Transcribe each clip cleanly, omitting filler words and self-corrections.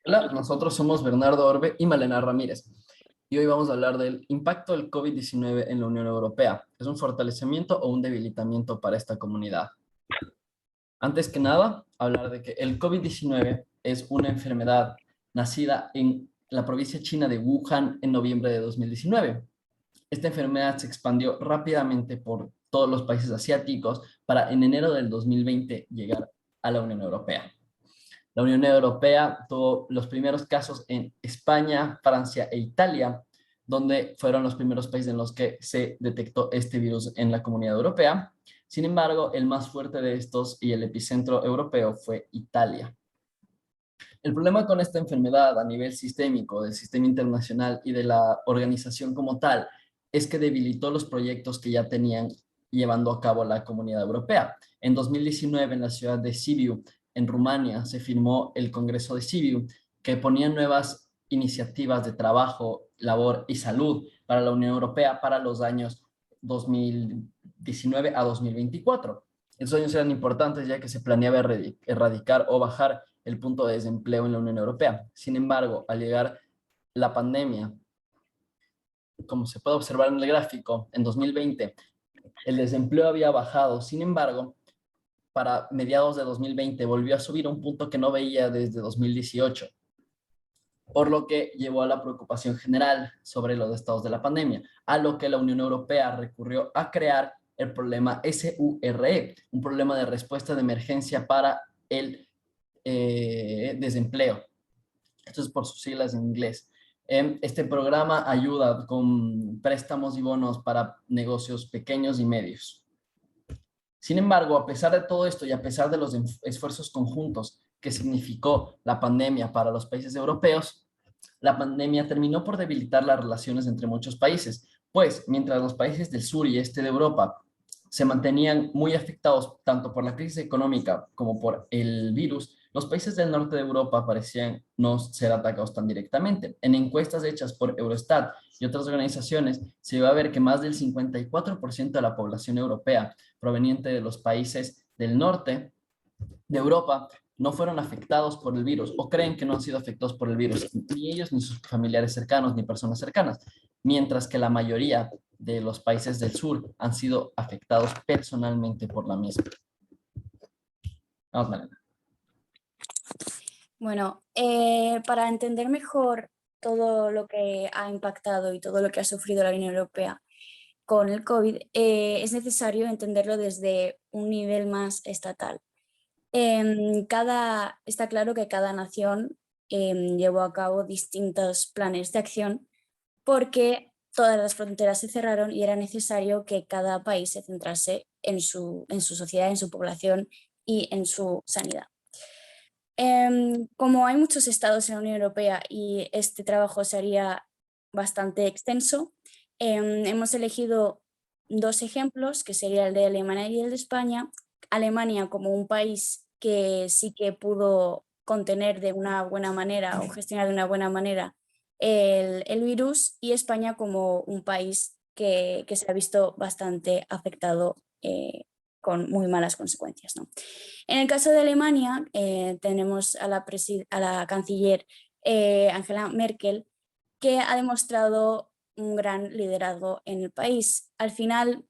Hola, nosotros somos Bernardo Orbe y Malena Ramírez. Y hoy vamos a hablar del impacto del COVID-19 en la Unión Europea. ¿Es un fortalecimiento o un debilitamiento para esta comunidad? Antes que nada, hablar de que el COVID-19 es una enfermedad nacida en la provincia china de Wuhan en noviembre de 2019. Esta enfermedad se expandió rápidamente por todos los países asiáticos para en enero del 2020 llegar a la Unión Europea. La Unión Europea tuvo los primeros casos en España, Francia e Italia, donde fueron los primeros países en los que se detectó este virus en la Comunidad Europea. Sin embargo, el más fuerte de estos y el epicentro europeo fue Italia. El problema con esta enfermedad a nivel sistémico, del sistema internacional y de la organización como tal, es que debilitó los proyectos que ya tenían llevando a cabo la Comunidad Europea. En 2019, en la ciudad de Sibiu, en Rumania, se firmó el Congreso de Sibiu, que ponía nuevas iniciativas de trabajo, labor y salud para la Unión Europea para los años 2019 a 2024. Estos años eran importantes ya que se planeaba erradicar o bajar el punto de desempleo en la Unión Europea. Sin embargo, al llegar la pandemia, como se puede observar en el gráfico, en 2020 el desempleo había bajado. Sin embargo, para mediados de 2020 volvió a subir a un punto que no veía desde 2018, por lo que llevó a la preocupación general sobre los estados de la pandemia, a lo que la Unión Europea recurrió a crear el problema SURE, un problema de respuesta de emergencia para el desempleo. Esto es por sus siglas en inglés. Este programa ayuda con préstamos y bonos para negocios pequeños y medios. Sin embargo, a pesar de todo esto y a pesar de los esfuerzos conjuntos que significó la pandemia para los países europeos, la pandemia terminó por debilitar las relaciones entre muchos países, pues mientras los países del sur y este de Europa se mantenían muy afectados tanto por la crisis económica como por el virus, los países del norte de Europa parecían no ser atacados tan directamente. En encuestas hechas por Eurostat y otras organizaciones, se iba a ver que más del 54% de la población europea proveniente de los países del norte de Europa no fueron afectados por el virus o creen que no han sido afectados por el virus, ni ellos, ni sus familiares cercanos, ni personas cercanas, mientras que la mayoría de los países del sur han sido afectados personalmente por la misma. Vamos, Malena. Bueno, para entender mejor todo lo que ha impactado y todo lo que ha sufrido la Unión Europea con el COVID, es necesario entenderlo desde un nivel más estatal. Está claro que cada nación llevó a cabo distintos planes de acción porque todas las fronteras se cerraron y era necesario que cada país se centrase en su sociedad, en su población y en su sanidad. Como hay muchos estados en la Unión Europea y este trabajo sería bastante extenso, hemos elegido dos ejemplos, que sería el de Alemania y el de España. Alemania como un país que sí que pudo contener de una buena manera o gestionar de una buena manera el virus, y España como un país que se ha visto bastante afectado con muy malas consecuencias, ¿no? En el caso de Alemania, tenemos a la canciller Angela Merkel, que ha demostrado un gran liderazgo en el país. Al final,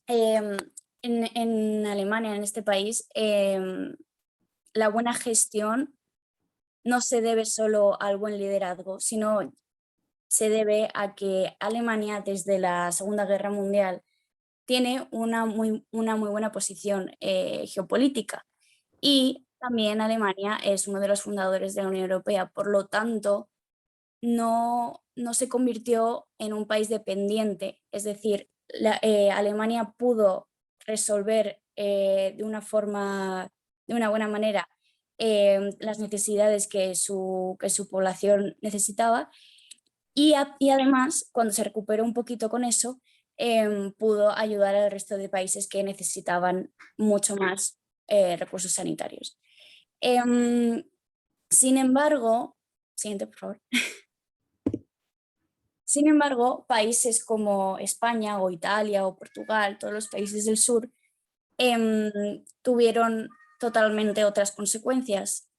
en Alemania, en este país, la buena gestión no se debe solo al buen liderazgo, sino se debe a que Alemania, desde la Segunda Guerra Mundial, tiene una muy buena posición geopolítica. Y también Alemania es uno de los fundadores de la Unión Europea, por lo tanto, no se convirtió en un país dependiente. Es decir, Alemania pudo resolver de una buena manera las necesidades que su población necesitaba, y además, cuando se recuperó un poquito con eso, pudo ayudar al resto de países que necesitaban mucho más recursos sanitarios. Sin embargo, siguiente, por favor. Sin embargo, países como España o Italia o Portugal, todos los países del sur, tuvieron totalmente otras consecuencias.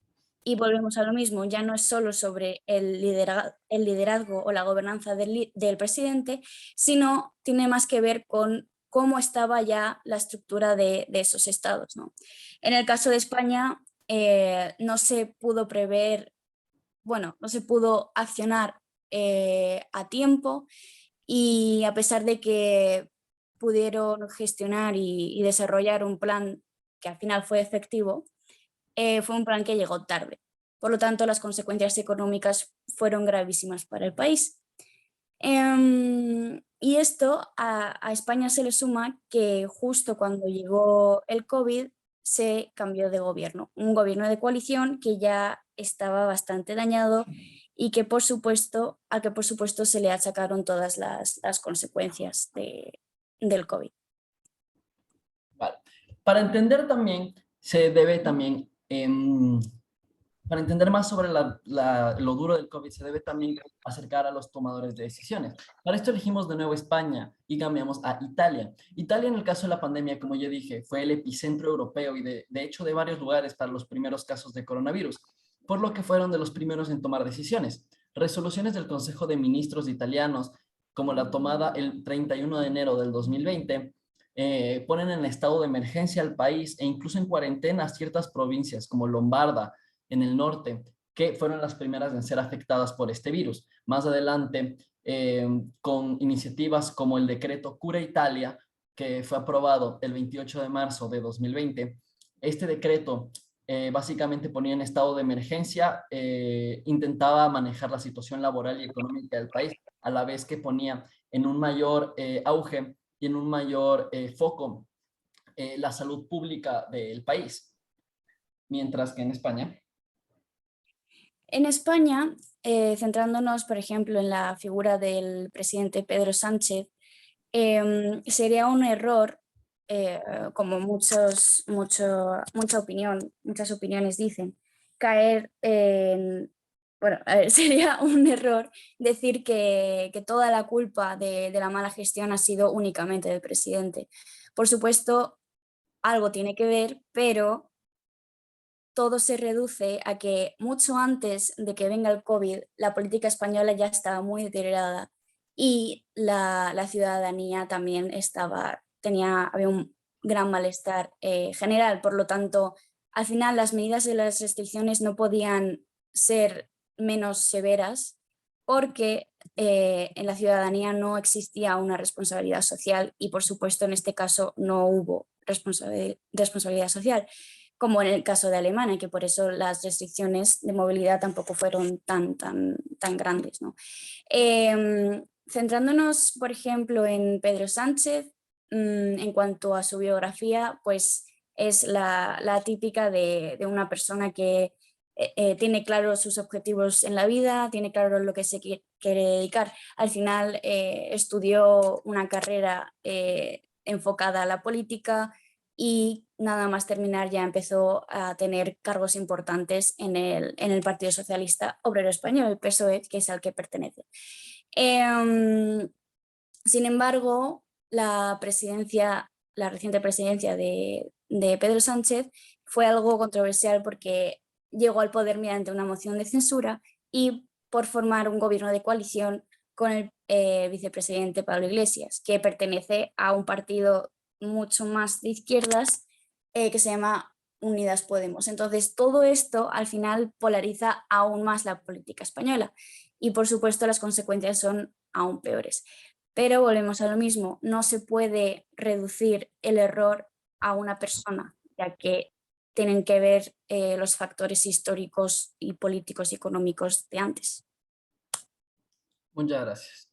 Y volvemos a lo mismo, ya no es solo sobre el liderazgo o la gobernanza del presidente, sino tiene más que ver con cómo estaba ya la estructura de esos estados, ¿no? En el caso de España, no se pudo prever, bueno, no se pudo accionar a tiempo, y a pesar de que pudieron gestionar y desarrollar un plan que al final fue efectivo, fue un plan que llegó tarde. Por lo tanto, las consecuencias económicas fueron gravísimas para el país. Y esto a España se le suma que justo cuando llegó el COVID se cambió de gobierno, un gobierno de coalición que ya estaba bastante dañado y que al que por supuesto se le achacaron todas las consecuencias del COVID. Vale. Para entender también, se debe también, para entender más sobre lo duro del COVID, se debe también acercar a los tomadores de decisiones. Para esto elegimos de nuevo España y cambiamos a Italia. Italia, en el caso de la pandemia, como ya dije, fue el epicentro europeo y de hecho de varios lugares para los primeros casos de coronavirus, por lo que fueron de los primeros en tomar decisiones. Resoluciones del Consejo de Ministros italianos, como la tomada el 31 de enero del 2020, ponen en estado de emergencia al país e incluso en cuarentena ciertas provincias como Lombarda, en el norte, que fueron las primeras en ser afectadas por este virus. Más adelante, con iniciativas como el decreto Cura Italia, que fue aprobado el 28 de marzo de 2020, este decreto básicamente ponía en estado de emergencia, intentaba manejar la situación laboral y económica del país, a la vez que ponía en un mayor auge y en un mayor foco la salud pública del país. Mientras que en España... En España, centrándonos, por ejemplo, en la figura del presidente Pedro Sánchez, sería un error, como muchas opiniones dicen, caer en... Bueno, a ver, sería un error decir que toda la culpa de la mala gestión ha sido únicamente del presidente. Por supuesto, algo tiene que ver, pero todo se reduce a que mucho antes de que venga el COVID, la política española ya estaba muy deteriorada y la ciudadanía también había un gran malestar general. Por lo tanto, al final las medidas de las restricciones no podían ser menos severas porque en la ciudadanía no existía una responsabilidad social y, por supuesto, en este caso no hubo responsabilidad social, como en el caso de Alemania, que por eso las restricciones de movilidad tampoco fueron tan grandes, ¿no? Centrándonos, por ejemplo, en Pedro Sánchez, en cuanto a su biografía, pues es la típica de una persona que tiene claros sus objetivos en la vida, tiene claro lo que se quiere dedicar. Al final estudió una carrera enfocada a la política y nada más terminar ya empezó a tener cargos importantes en el Partido Socialista Obrero Español, el PSOE, que es al que pertenece. Sin embargo, la reciente presidencia de Pedro Sánchez fue algo controversial porque llegó al poder mediante una moción de censura y por formar un gobierno de coalición con el vicepresidente Pablo Iglesias, que pertenece a un partido mucho más de izquierdas que se llama Unidas Podemos. Entonces, todo esto al final polariza aún más la política española y, por supuesto, las consecuencias son aún peores. Pero volvemos a lo mismo, no se puede reducir el error a una persona, ya que tienen que ver los factores históricos y políticos y económicos de antes. Muchas gracias.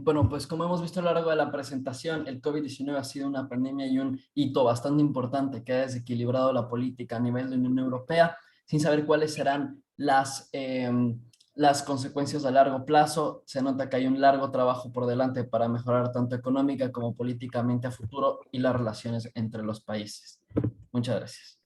Bueno, pues como hemos visto a lo largo de la presentación, el COVID-19 ha sido una pandemia y un hito bastante importante que ha desequilibrado la política a nivel de Unión Europea, sin saber cuáles serán las consecuencias a largo plazo. Se nota que hay un largo trabajo por delante para mejorar tanto económica como políticamente a futuro y las relaciones entre los países. Muchas gracias.